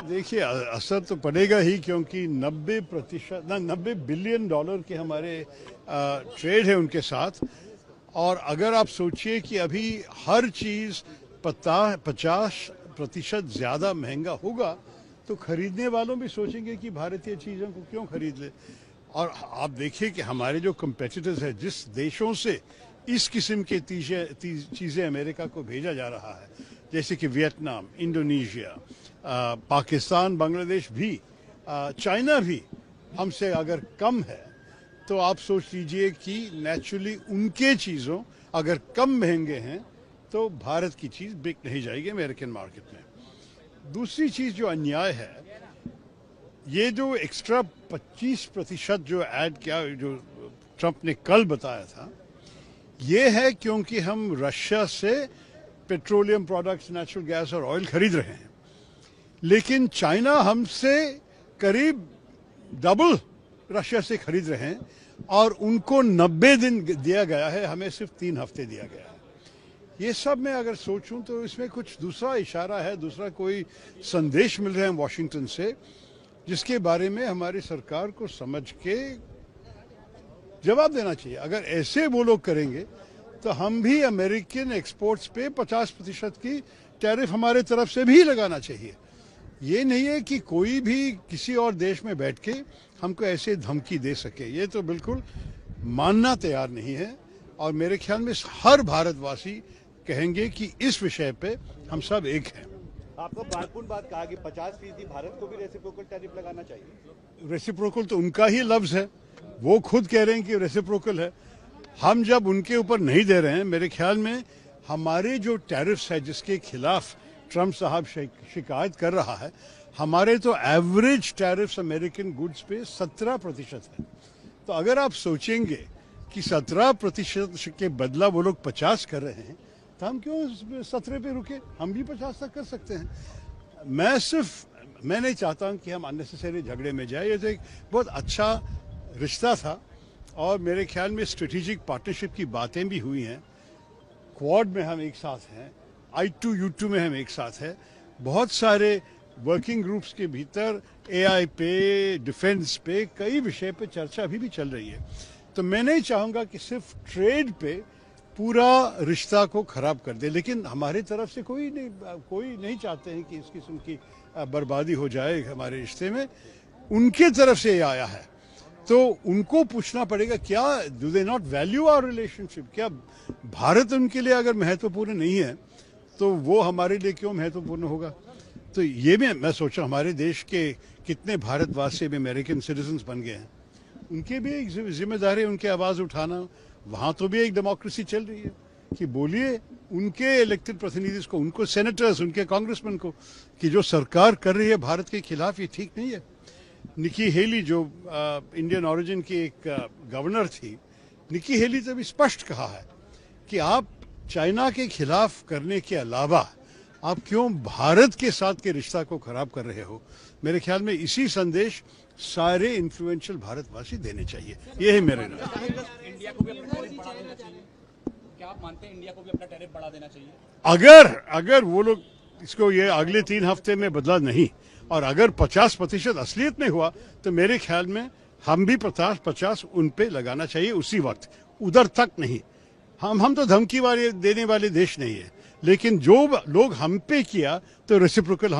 देखिए असर तो पड़ेगा ही, क्योंकि 90 बिलियन डॉलर के हमारे ट्रेड है उनके साथ। और अगर आप सोचिए कि अभी हर चीज़ 50% ज़्यादा महंगा होगा, तो खरीदने वालों भी सोचेंगे कि भारतीय चीज़ों को क्यों खरीद ले। और आप देखिए कि हमारे जो कंपेटिटर्स हैं, जिस देशों से इस किस्म की चीज़ें अमेरिका को भेजा जा रहा है, जैसे कि वियतनाम, इंडोनेशिया, पाकिस्तान, बांग्लादेश भी, चाइना भी हमसे अगर कम है, तो आप सोच लीजिए कि नेचुरली उनके चीज़ों अगर कम महंगे हैं तो भारत की चीज़ बिक नहीं जाएगी अमेरिकन मार्केट में। दूसरी चीज़ जो अन्याय है, ये जो एक्स्ट्रा 25% जो ऐड किया, जो ट्रंप ने कल बताया था, ये है क्योंकि हम रशिया से पेट्रोलियम प्रोडक्ट्स, नेचुरल गैस और ऑयल खरीद रहे हैं, लेकिन चाइना हमसे करीब डबल रशिया से खरीद रहे हैं और उनको 90 दिन दिया गया है, हमें सिर्फ 3 हफ्ते दिया गया है। ये सब मैं अगर सोचूं तो इसमें कुछ दूसरा इशारा है, दूसरा कोई संदेश मिल रहा है वॉशिंगटन से, जिसके बारे में हमारी सरकार को समझ के जवाब देना चाहिए। अगर ऐसे वो लोग करेंगे तो हम भी अमेरिकन एक्सपोर्ट्स पे 50% की टैरिफ हमारे तरफ से भी लगाना चाहिए। ये नहीं है कि कोई भी किसी और देश में बैठ के हमको ऐसे धमकी दे सके, ये तो बिल्कुल मानना तैयार नहीं है। और मेरे ख्याल में हर भारतवासी कहेंगे कि इस विषय पे हम सब एक हैं। आपको महत्वपूर्ण बात कहा कि 50% भारत को भी रेसिप्रोकल टैरिफ लगाना चाहिए। रेसिप्रोकल तो उनका ही लफ्ज है, वो खुद कह रहे हैं कि रेसिप्रोकल है। हम जब उनके ऊपर नहीं दे रहे हैं, मेरे ख्याल में हमारे जो टैरिफ्स है जिसके खिलाफ ट्रंप साहब शिकायत कर रहा है, हमारे तो एवरेज टैरिफ्स अमेरिकन गुड्स पे 17% है। तो अगर आप सोचेंगे कि 17% के बदला वो लोग 50 कर रहे हैं, तो हम क्यों 17 पे रुके, हम भी 50 तक कर सकते हैं। मैं नहीं चाहता हूं कि हम अननेसेसरी झगड़े में जाए। ये तो एक बहुत अच्छा रिश्ता था और मेरे ख्याल में स्ट्रेटेजिक पार्टनरशिप की बातें भी हुई हैं। क्वाड में हम एक साथ हैं, I2U2 में हम एक साथ हैं, बहुत सारे वर्किंग ग्रुप्स के भीतर AI पे, डिफेंस पे, कई विषय पे चर्चा अभी भी चल रही है। तो मैं नहीं चाहूँगा कि सिर्फ ट्रेड पे पूरा रिश्ता को खराब कर दे, लेकिन हमारी तरफ से कोई नहीं चाहते हैं कि इस किस्म की बर्बादी हो जाए हमारे रिश्ते में। उनके तरफ से ये आया है तो उनको पूछना पड़ेगा, क्या do they not value our relationship? क्या भारत उनके लिए अगर महत्वपूर्ण नहीं है तो वो हमारे लिए क्यों महत्वपूर्ण होगा? तो ये भी मैं सोच रहा हूँ, हमारे देश के कितने भारतवासी भी अमेरिकन सिटीजन्स बन गए हैं, उनके भी एक जिम्मेदारी उनकी आवाज़ उठाना। वहाँ तो भी एक डेमोक्रेसी चल रही है कि बोलिए उनके इलेक्टेड प्रतिनिधि को, उनको सेनेटर्स, उनके कांग्रेसमैन को, कि जो सरकार कर रही है भारत के खिलाफ, ये ठीक नहीं है। निकी हेली जो इंडियन ओरिजिन की एक गवर्नर थी, निकी हेली ने भी स्पष्ट कहा है कि आप चाइना के खिलाफ करने के अलावा आप क्यों भारत के साथ के रिश्ता को खराब कर रहे हो। मेरे ख्याल में इसी संदेश सारे इन्फ्लुएंशियल भारतवासी देने चाहिए। ये है मेरे नाम। इंडिया को भी अपना टैरिफ बढ़ा देना चाहिए। क्या आप मानते हैं इंडिया को भी अपना टैरिफ बढ़ा देना चाहिए? अगर वो लोग इसको ये अगले 3 हफ्ते में बदला नहीं और अगर 50% असलियत में हुआ, तो मेरे ख्याल में हम भी 50 उन पे लगाना चाहिए उसी वक्त, उधर तक नहीं। हम तो धमकी वाले देने वाले देश नहीं है, लेकिन जो लोग हम पे किया तो रेसिप्रोकल